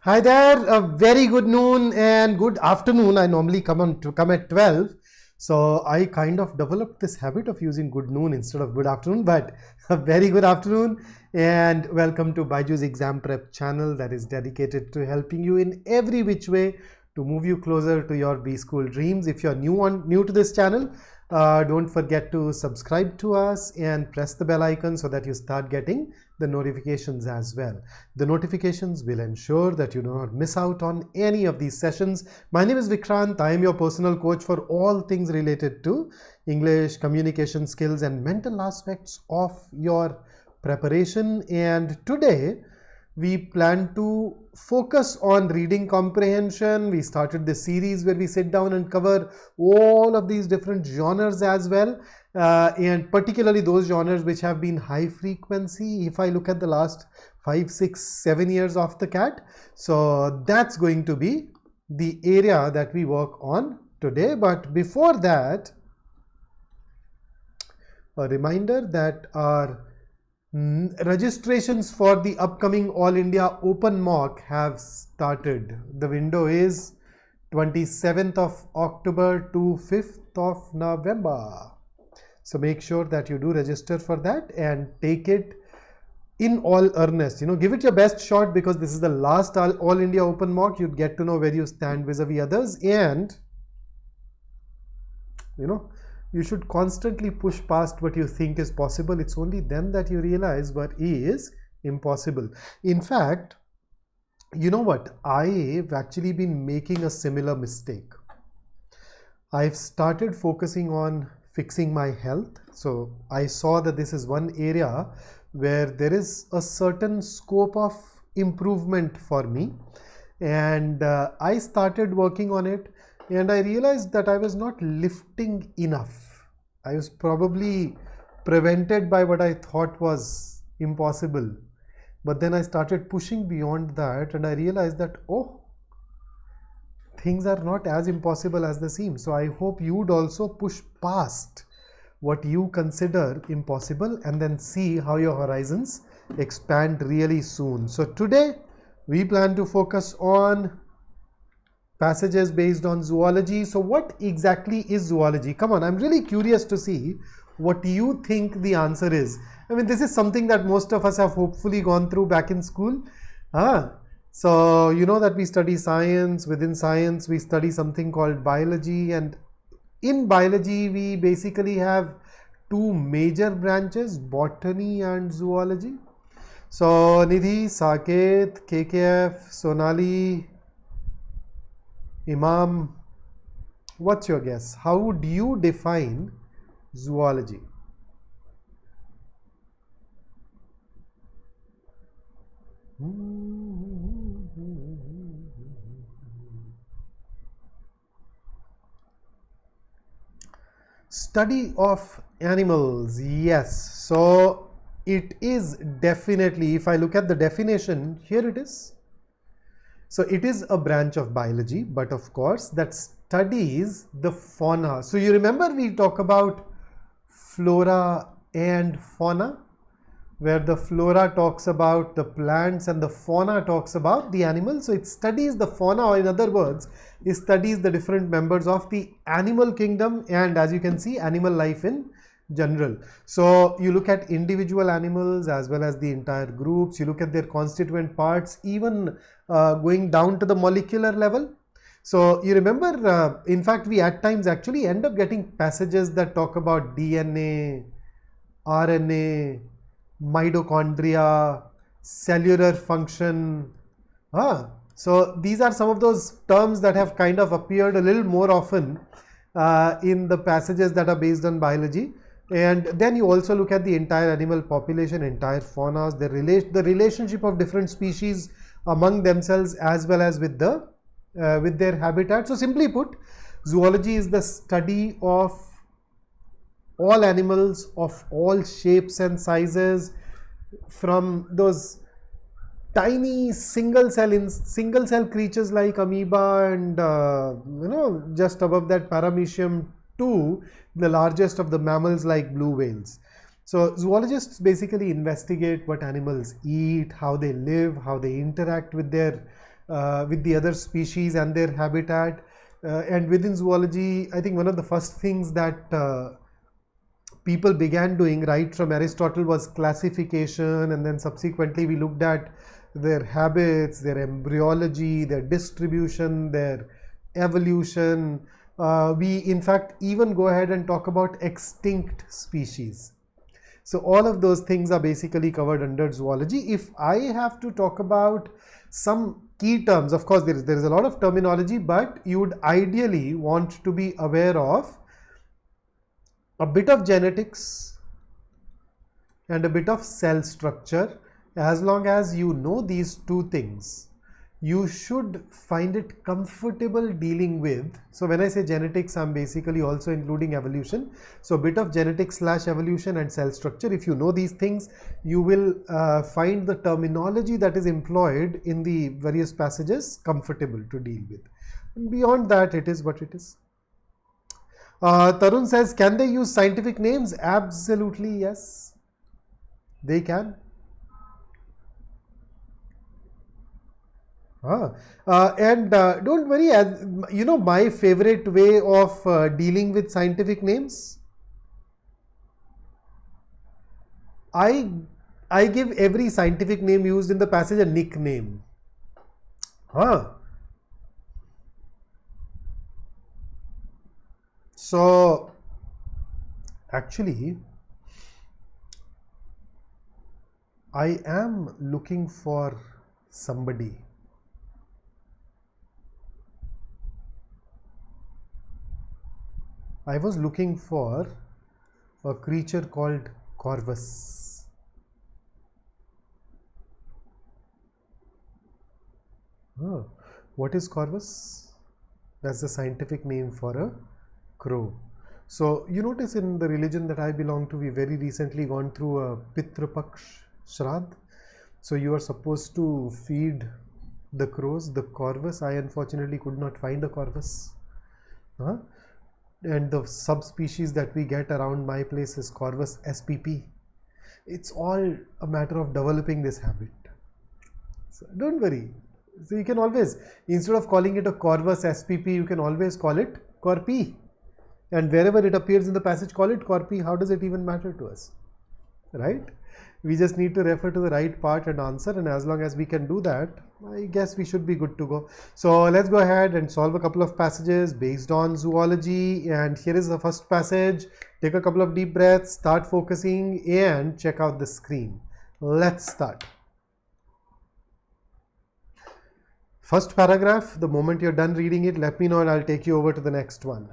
Hi there, a very good noon and good afternoon. I normally come at 12. So I kind of developed this habit of using good noon instead of good afternoon, but a very good afternoon and welcome to BYJU'S exam prep channel that is dedicated to helping you in every which way to move you closer to your B school dreams. If you're new to this channel, don't forget to subscribe to us and press the bell icon so that you start getting the notifications as well. The notifications will ensure that you do not miss out on any of these sessions. My name is Vikrant. I am your personal coach for all things related to English, communication skills and mental aspects of your preparation. And today we plan to focus on reading comprehension. We started this series where we sit down and cover all of these different genres as well, and particularly those genres which have been high frequency if I look at the last 5, 6, 7 years of the CAT. So that's going to be the area that we work on today. But before that, a reminder that our registrations for the upcoming All India Open Mock have started. The window is 27th of October to 5th of November. So make sure that you do register for that and take it in all earnest. Give it your best shot because this is the last All India Open Mock. You'd get to know where you stand vis-a-vis others, and you should constantly push past what you think is possible. It's only then that you realize what is impossible. In fact, you know what? I've actually been making a similar mistake. I've started focusing on fixing my health. So I saw that this is one area where there is a certain scope of improvement for me. And I started working on it. And I realized that I was not lifting enough. I was probably prevented by what I thought was impossible. But then I started pushing beyond that and I realized that, things are not as impossible as they seem. So I hope you'd also push past what you consider impossible and then see how your horizons expand really soon. So today we plan to focus on passages based on zoology. So what exactly is zoology? Come on, I'm really curious to see what you think the answer is. I mean, this is something that most of us have hopefully gone through back in school. So you know that we study science. Within science, we study something called biology. And in biology, we basically have two major branches, botany and zoology. So Nidhi, Saket, KKF, Sonali, Imam, what's your guess? How would you define zoology? Study of animals. Yes. So it is definitely, if I look at the definition, here it is. So it is a branch of biology, but of course that studies the fauna. So you remember we talk about flora and fauna, where the flora talks about the plants and the fauna talks about the animals. So it studies the fauna, or in other words, it studies the different members of the animal kingdom and, as you can see, animal life in general. So you look at individual animals as well as the entire groups. You look at their constituent parts, even going down to the molecular level. So you remember, in fact, we at times actually end up getting passages that talk about DNA, RNA, mitochondria, cellular function. So these are some of those terms that have kind of appeared a little more often in the passages that are based on biology. And then you also look at the entire animal population, entire faunas, the relationship of different species among themselves as well as with their habitat. So simply put, zoology is the study of all animals of all shapes and sizes, from those tiny single cell creatures like amoeba and just above that paramecium to the largest of the mammals like blue whales. So zoologists basically investigate what animals eat, how they live, how they interact with their with the other species and their habitat. And within zoology, I think one of the first things that people began doing right from Aristotle was classification, and then subsequently we looked at their habits, their embryology, their distribution, their evolution. We in fact even go ahead and talk about extinct species. So all of those things are basically covered under zoology. If I have to talk about some key terms, of course there is a lot of terminology, but you would ideally want to be aware of a bit of genetics and a bit of cell structure. As long as you know these two things, you should find it comfortable dealing with. So when I say genetics, I'm basically also including evolution. So a bit of genetics / evolution and cell structure. If you know these things, you will find the terminology that is employed in the various passages comfortable to deal with. And beyond that, it is what it is. Tarun says, can they use scientific names? Absolutely yes, they can. And don't worry, as you know, my favorite way of dealing with scientific names, I give every scientific name used in the passage a nickname. So actually, I am looking for somebody. I was looking for a creature called corvus. What is corvus? That's the scientific name for a crow. So you notice in the religion that I belong to, we very recently gone through a Pitra Paksh Shraddh. So you are supposed to feed the crows the corvus. I unfortunately could not find a corvus. And the subspecies that we get around my place is Corvus spp. It's all a matter of developing this habit. So don't worry. So you can always, instead of calling it a Corvus spp, you can always call it Corpi. And wherever it appears in the passage, call it Corpi. How does it even matter to us? Right? We just need to refer to the right part and answer, and as long as we can do that, I guess we should be good to go. So let's go ahead and solve a couple of passages based on zoology. And here is the first passage. Take a couple of deep breaths, start focusing, and check out the screen. Let's start. First paragraph, the moment you're done reading it, let me know and I'll take you over to the next one.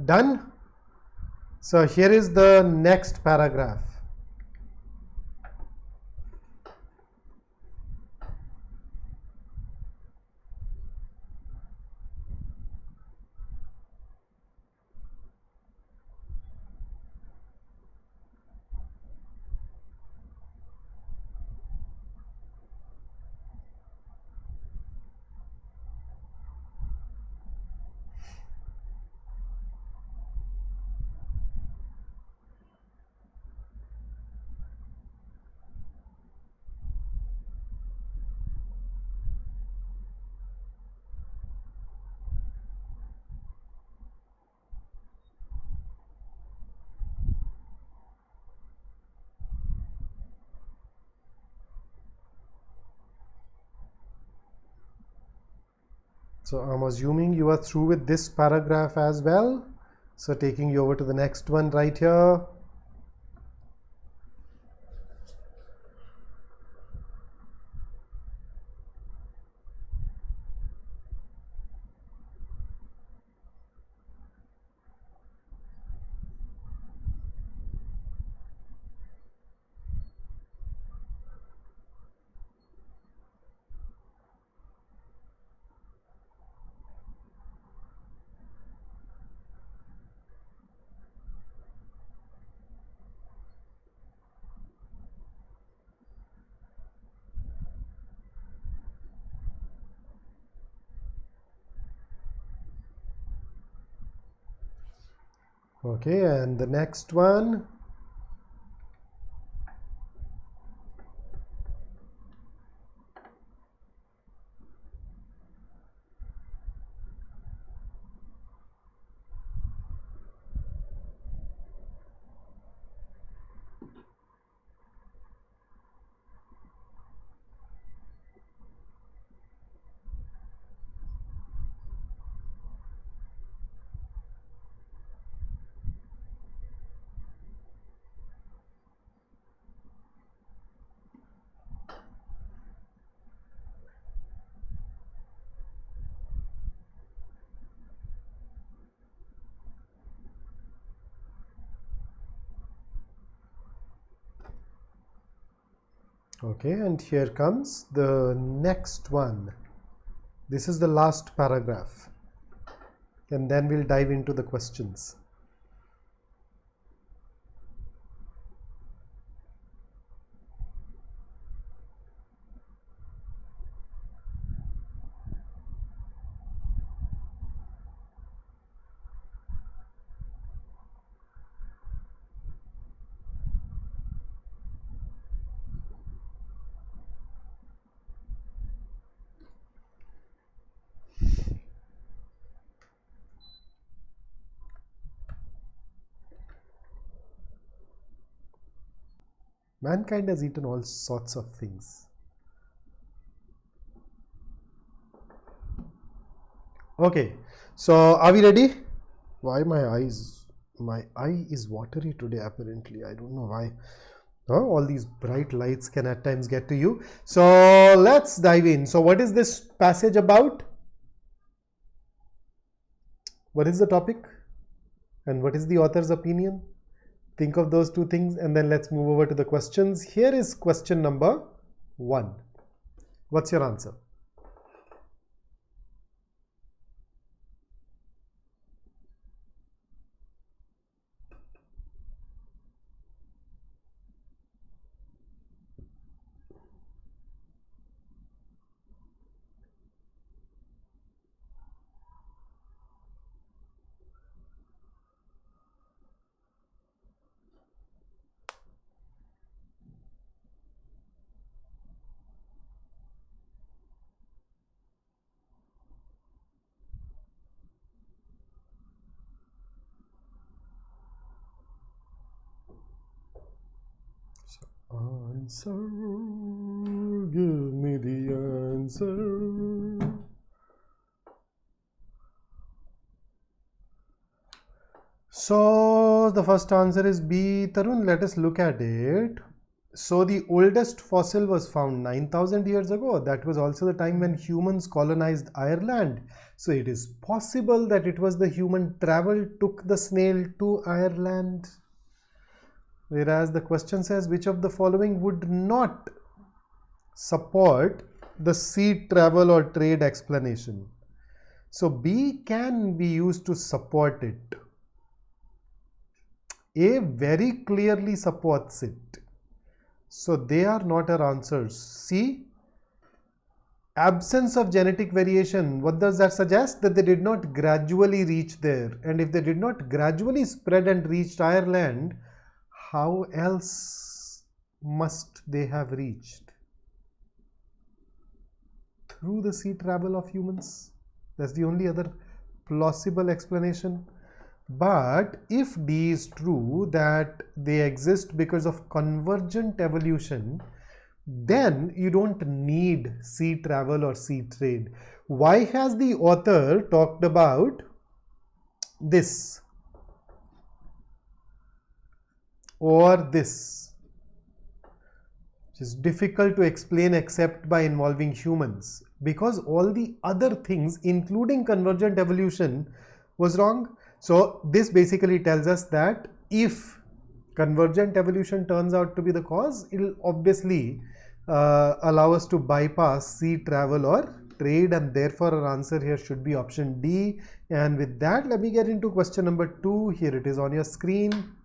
Done? So here is the next paragraph. So I'm assuming you are through with this paragraph as well. So taking you over to the next one right here. Okay, and the next one. Okay, and here comes the next one. This is the last paragraph, and then we'll dive into the questions. Mankind has eaten all sorts of things. Okay, so are we ready? Why my eye is watery today apparently. I don't know why. All these bright lights can at times get to you. So let's dive in. So what is this passage about? What is the topic? And what is the author's opinion? Think of those two things and then let's move over to the questions. Here is question number 1. What's your answer? Answer, give me the answer. So the first answer is B. Tarun, let us look at it. So the oldest fossil was found 9,000 years ago. That was also the time when humans colonized Ireland. So it is possible that it was the human travel took the snail to Ireland. Whereas the question says which of the following would not support the sea travel or trade explanation. So B can be used to support it. A very clearly supports it. So they are not our answers. C, absence of genetic variation. What does that suggest? That they did not gradually reach there. And if they did not gradually spread and reached Ireland, how else must they have reached? Through the sea travel of humans. That's the only other plausible explanation. But if D is true, that they exist because of convergent evolution, then you don't need sea travel or sea trade. Why has the author talked about this or this? Which is difficult to explain except by involving humans, because all the other things, including convergent evolution, was wrong. So this basically tells us that if convergent evolution turns out to be the cause, it will obviously allow us to bypass sea travel or trade, and therefore our answer here should be option D. And with that, let me get into question number 2. Here it is on your screen.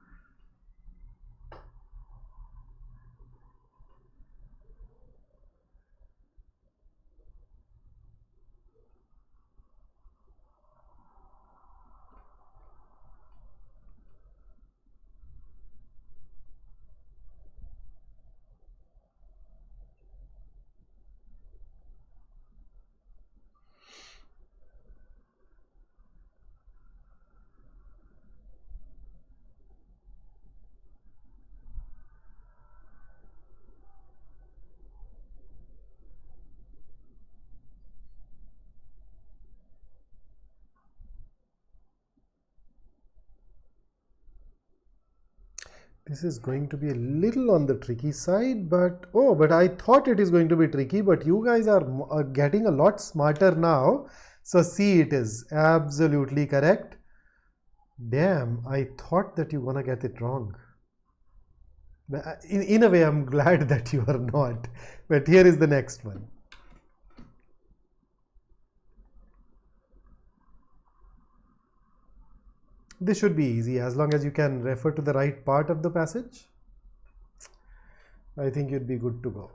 This is going to be a little on the tricky side, but I thought it is going to be tricky, but you guys are getting a lot smarter now. So C it is, absolutely correct. Damn, I thought that you're gonna get it wrong. In a way, I'm glad that you are not. But here is the next one. This should be easy as long as you can refer to the right part of the passage. I think you'd be good to go.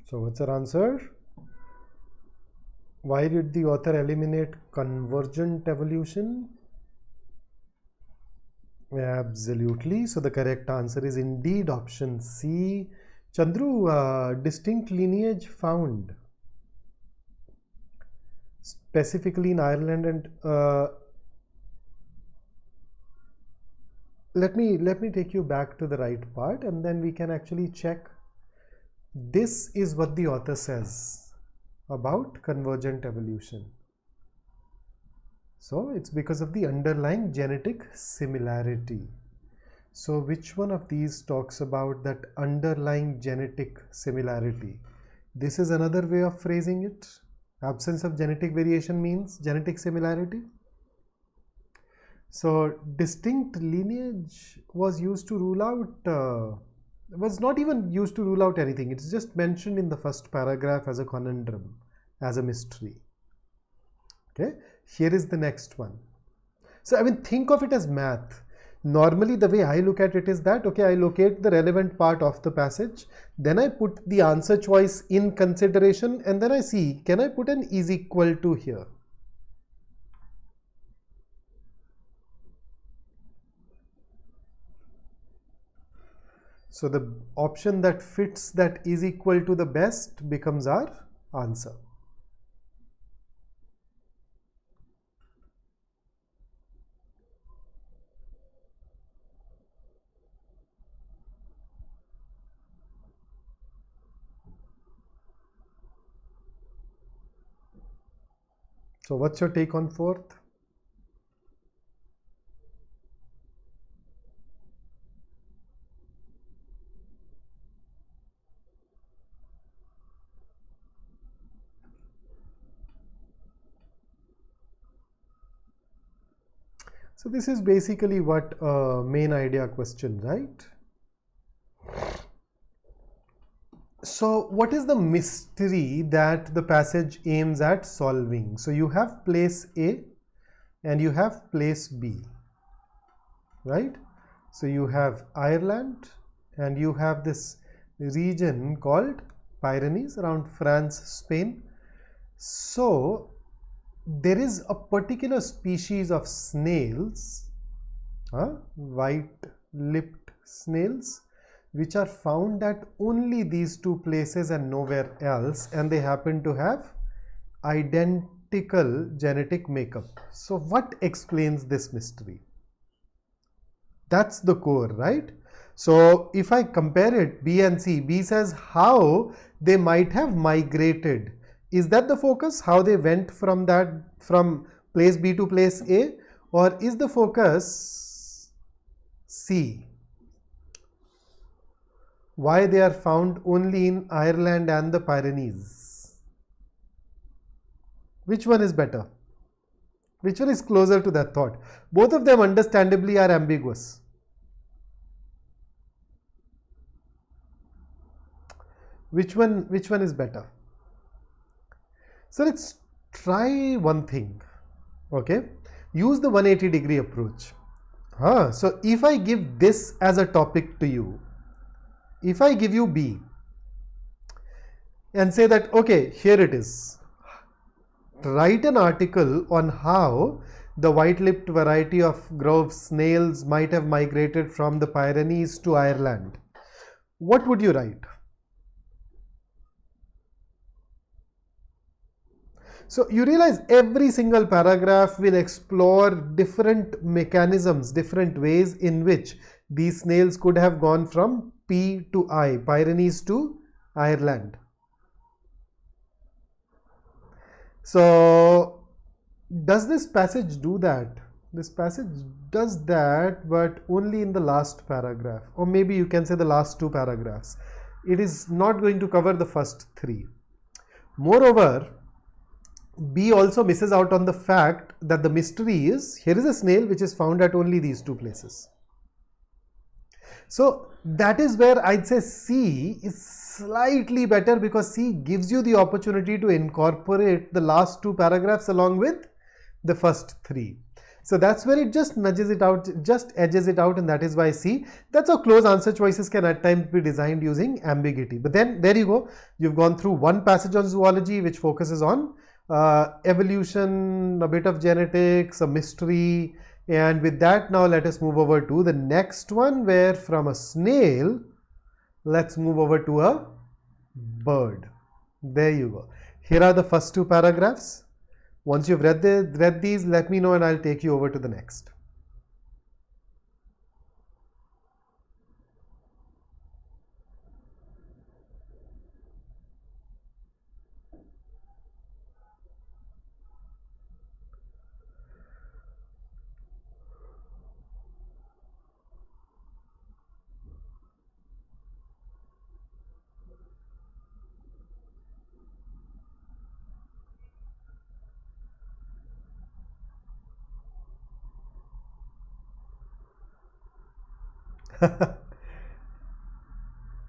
So what's our answer? Why did the author eliminate convergent evolution? Absolutely. So the correct answer is indeed option C. Chandru, distinct lineage found specifically in Ireland, and let me take you back to the right part, and then we can actually check. This is what the author says about convergent evolution. So it's because of the underlying genetic similarity. So which one of these talks about that underlying genetic similarity? This is another way of phrasing it. Absence of genetic variation means genetic similarity. So distinct lineage was used to rule out, was not even used to rule out anything. It's just mentioned in the first paragraph as a conundrum, as a mystery. Okay, here is the next one. So I mean, think of it as math. Normally the way I look at it is that, okay, I locate the relevant part of the passage, then I put the answer choice in consideration, and then I see, can I put an is equal to here? So the option that fits that is equal to the best becomes our answer. So what's your take on fourth? So this is basically what main idea question, right? So what is the mystery that the passage aims at solving? So you have place A and you have place B, right? So you have Ireland and you have this region called Pyrenees around France, Spain. So there is a particular species of snails, white-lipped snails, which are found at only these two places and nowhere else, and they happen to have identical genetic makeup. So what explains this mystery? That's the core, right? So if I compare it, B and C, B says how they might have migrated. Is that the focus, how they went from place B to place A, or is the focus C, why they are found only in Ireland and the Pyrenees? Which one is better? Which one is closer to that thought? Both of them understandably are ambiguous. Which one is better? So let's try one thing, okay? Use the 180-degree approach. So if I give this as a topic to you, if I give you B and say that, okay, here it is. Write an article on how the white-lipped variety of grove snails might have migrated from the Pyrenees to Ireland. What would you write? So you realize every single paragraph will explore different mechanisms, different ways in which these snails could have gone from P to I, Pyrenees to Ireland. So does this passage do that? This passage does that, but only in the last paragraph, or maybe you can say the last two paragraphs. It is not going to cover the first three. Moreover, B also misses out on the fact that the mystery is, here is a snail which is found at only these two places. So that is where I'd say C is slightly better, because C gives you the opportunity to incorporate the last two paragraphs along with the first three. So that's where it just nudges it out, just edges it out, and that is why C. That's how close answer choices can at times be designed using ambiguity. But then there you go. You've gone through one passage on zoology which focuses on evolution, a bit of genetics, a mystery, and with that now let us move over to the next one, where from a snail let's move over to a bird. There you go. Here are the first two paragraphs. Once you've read these, let me know and I'll take you over to the next.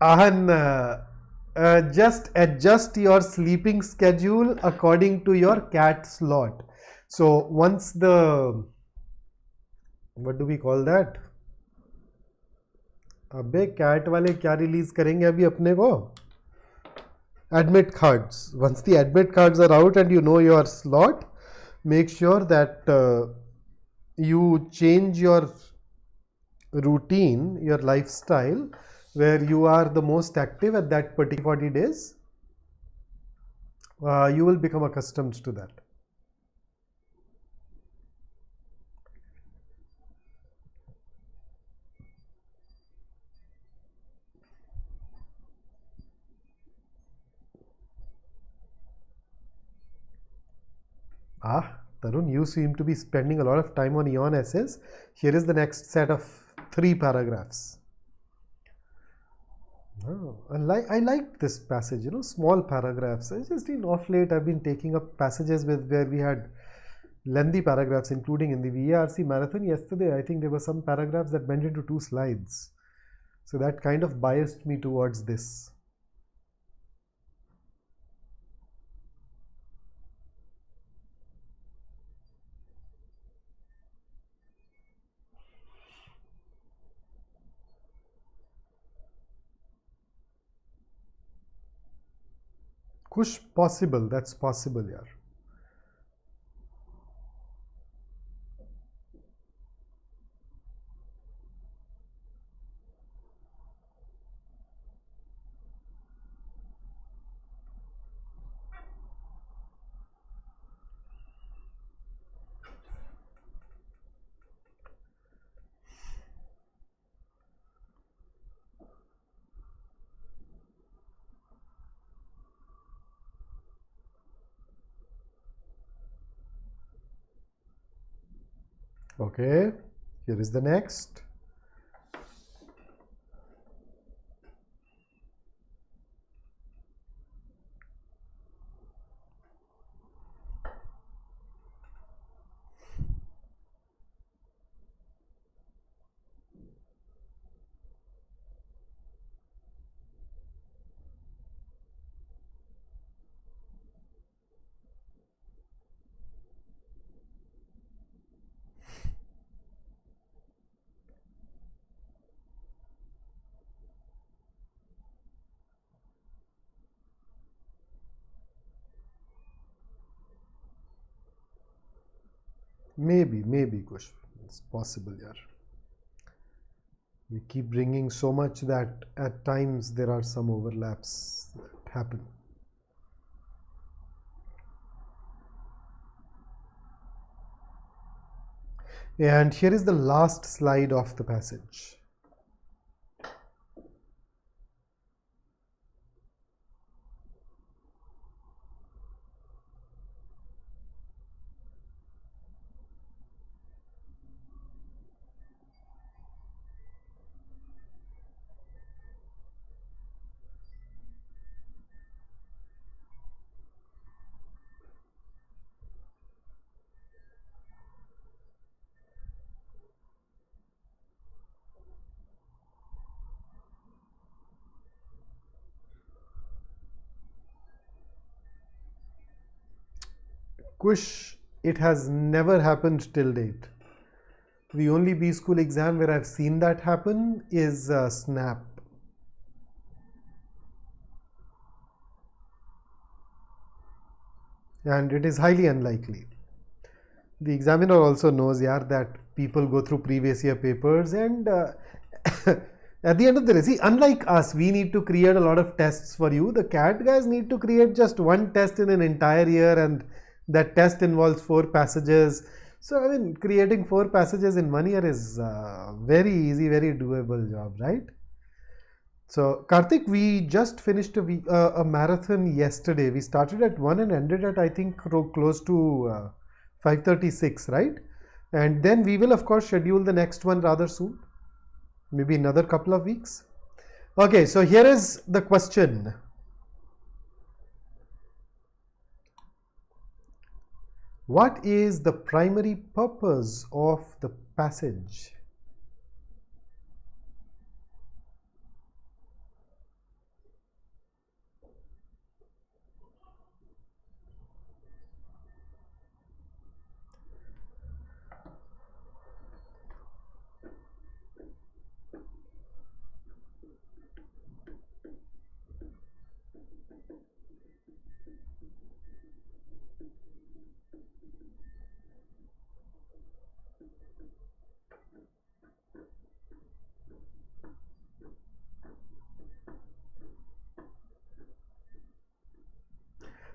Ahan, just adjust your sleeping schedule according to your cat slot. So once the, what do we call that? अबे cat वाले क्या release करेंगे अभी अपने को? Admit cards. Once the admit cards are out and you know your slot, make sure that you change your routine, your lifestyle, where you are the most active at that particular 40 days. You will become accustomed to that. Tarun, you seem to be spending a lot of time on Eon essays. Here is the next set of 3 paragraphs. Oh, I like this passage, small paragraphs. I just in off late I've been taking up passages where we had lengthy paragraphs, including in the VARC marathon yesterday. I think there were some paragraphs that went into 2 slides. So that kind of biased me towards this. Kush possible, that's possible, yaar. Okay, here is the next. Maybe, Kush. It's possible, yeah. We keep bringing so much that at times there are some overlaps that happen. And here is the last slide of the passage. Kush, it has never happened till date. The only B school exam where I've seen that happen is SNAP. And it is highly unlikely. The examiner also knows, yeah, that people go through previous year papers and at the end of the day, see, unlike us, we need to create a lot of tests for you. The CAT guys need to create just one test in an entire year, and that test involves 4 passages. So, I mean, creating 4 passages in 1 year is very easy, very doable job, right? So, Karthik, we just finished a marathon yesterday. We started at 1 and ended at, I think, close to 5:36, right? And then we will, of course, schedule the next one rather soon. Maybe another couple of weeks. Okay, so here is the question. What is the primary purpose of the passage?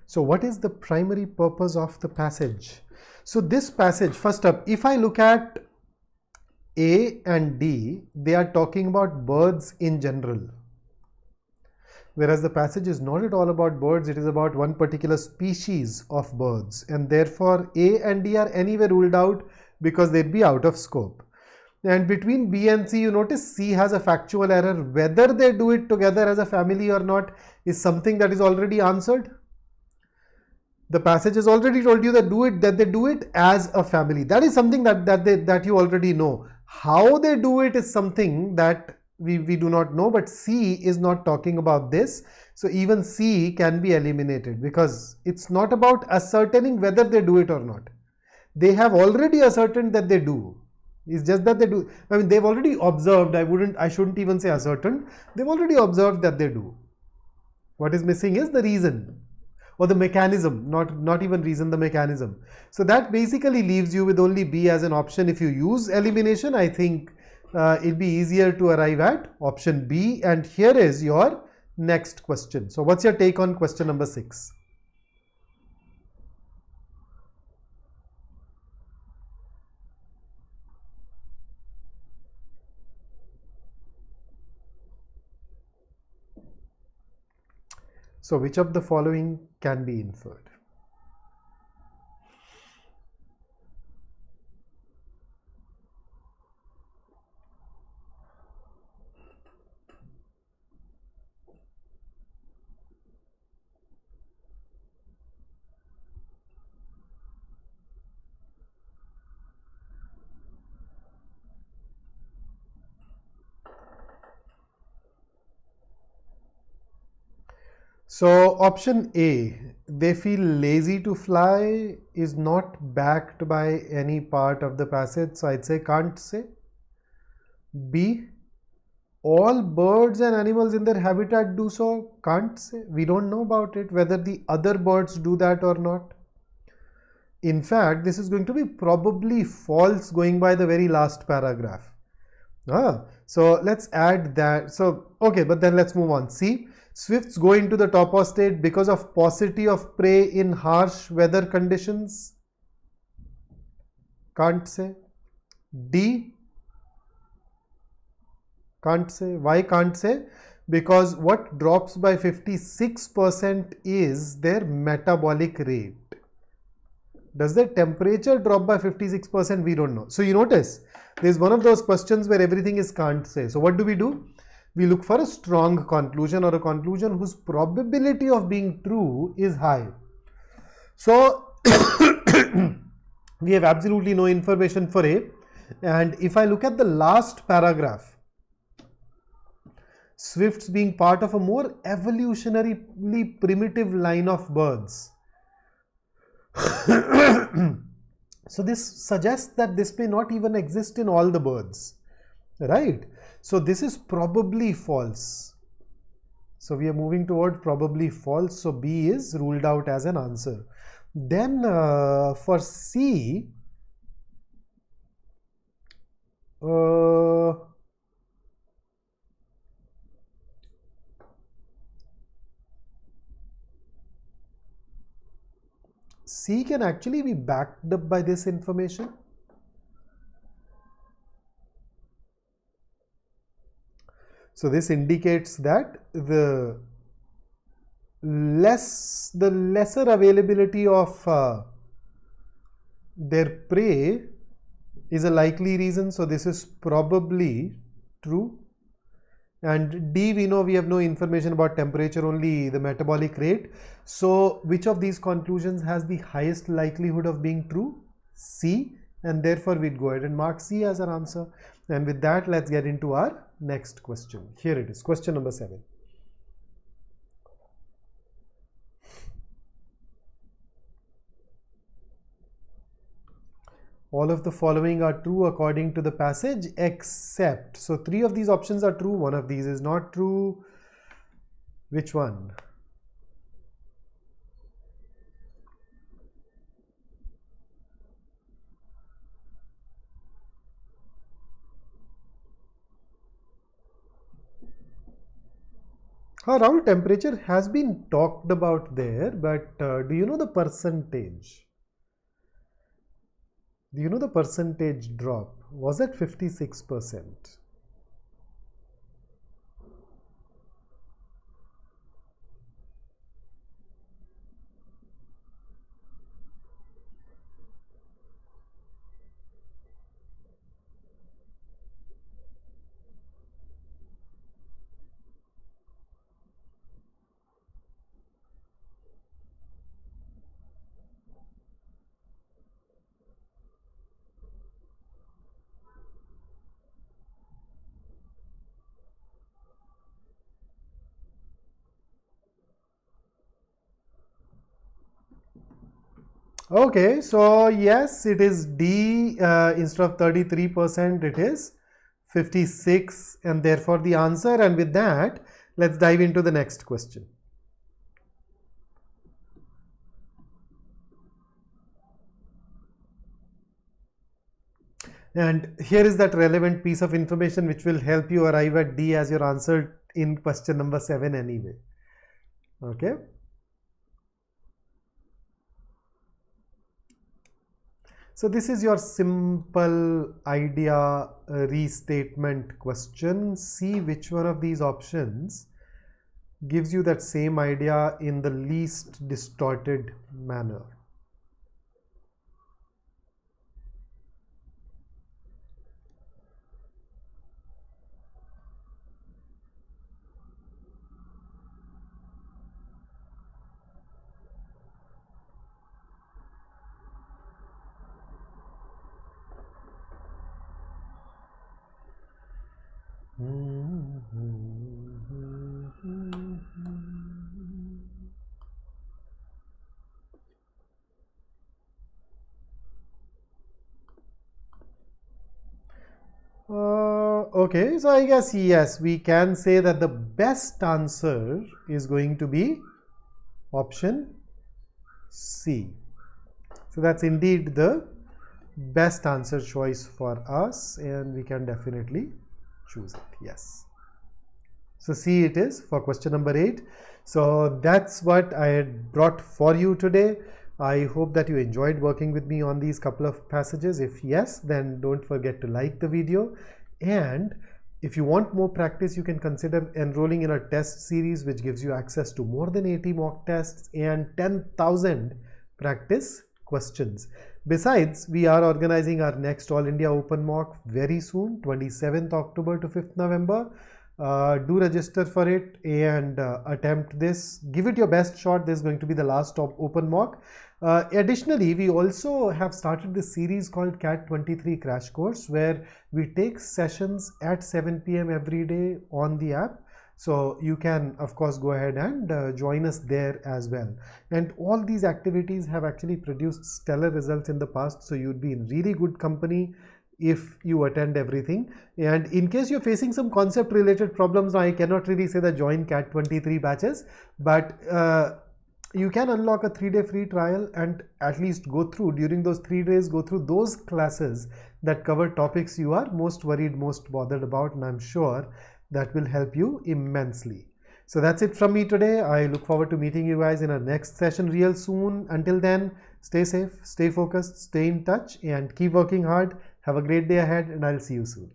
So what is the primary purpose of the passage? So this passage, first up, if I look at A and D, they are talking about birds in general. Whereas the passage is not at all about birds, it is about one particular species of birds. And therefore A and D are anyway ruled out because they'd be out of scope. And between B and C, you notice C has a factual error. Whether they do it together as a family or not is something that is already answered. The passage has already told you that they do it as a family. That is something that you already know. How they do it is something that we do not know, but C is not talking about this. So even C can be eliminated because it's not about ascertaining whether they do it or not. They have already ascertained that they do. It's just that they do. I mean, they've already observed. I shouldn't even say ascertained. They've already observed that they do. What is missing is the reason. Or the mechanism, not even reason, the mechanism. So that basically leaves you with only B as an option. If you use elimination, I think it'll be easier to arrive at option B. And here is your next question. So what's your take on question number 6? So which of the following can be inferred? So option A, they feel lazy to fly, is not backed by any part of the passage. So I'd say can't say. B, all birds and animals in their habitat do so, can't say. We don't know about it, whether the other birds do that or not. In fact, this is going to be probably false going by the very last paragraph. So let's add that. So, okay, but then let's move on. See, swifts go into the torpor state because of paucity of prey in harsh weather conditions. Can't say. D. Can't say. Why can't say? Because what drops by 56% is their metabolic rate. Does the temperature drop by 56%? We don't know. So you notice, there's one of those questions where everything is can't say. So what do? We look for a strong conclusion or a conclusion whose probability of being true is high. So we have absolutely no information for A. And if I look at the last paragraph, swifts being part of a more evolutionarily primitive line of birds. So this suggests that this may not even exist in all the birds, right? So this is probably false. So we are moving toward probably false. So B is ruled out as an answer. Then for C, C can actually be backed up by this information. So this indicates that the lesser availability of their prey is a likely reason. So this is probably true. And D, we know we have no information about temperature, only the metabolic rate. So which of these conclusions has the highest likelihood of being true? C. And therefore we'd go ahead and mark C as our answer. And with that, let's get into our next question. Here it is, question number 7. All of the following are true according to the passage except. So 3 of these options are true, 1 of these is not true. Which one? Around temperature has been talked about there, but do you know the percentage? Do you know the percentage drop? Was it 56%? Okay, so yes, it is D. Instead of 33%, it is 56, and therefore the answer. And with that, let's dive into the next question. And here is that relevant piece of information which will help you arrive at D as your answer in question number 7 anyway. Okay. So this is your simple idea restatement question. See which one of these options gives you that same idea in the least distorted manner. Okay, so I guess yes, we can say that the best answer is going to be option C. So that's indeed the best answer choice for us, and we can definitely choose it. Yes. So C it is for question number 8. So that's what I had brought for you today. I hope that you enjoyed working with me on these couple of passages. If yes, then don't forget to like the video. And if you want more practice, you can consider enrolling in our test series, which gives you access to more than 80 mock tests and 10,000 practice questions. Besides, we are organizing our next All India Open Mock very soon, 27th October to 5th November. Do register for it and attempt this. Give it your best shot. This is going to be the last open mock. Additionally, we also have started this series called CAT 23 Crash Course, where we take sessions at 7 p.m. every day on the app. So you can, of course, go ahead and join us there as well. And all these activities have actually produced stellar results in the past. So you'd be in really good company if you attend everything. And in case you're facing some concept related problems, I cannot really say that join CAT 23 batches, but you can unlock a 3-day free trial and at least go through, during those 3 days, go through those classes that cover topics you are most worried, most bothered about, and I'm sure that will help you immensely. So that's it from me today. I look forward to meeting you guys in our next session real soon. Until then, stay safe, stay focused, stay in touch, and keep working hard. Have a great day ahead, and I'll see you soon.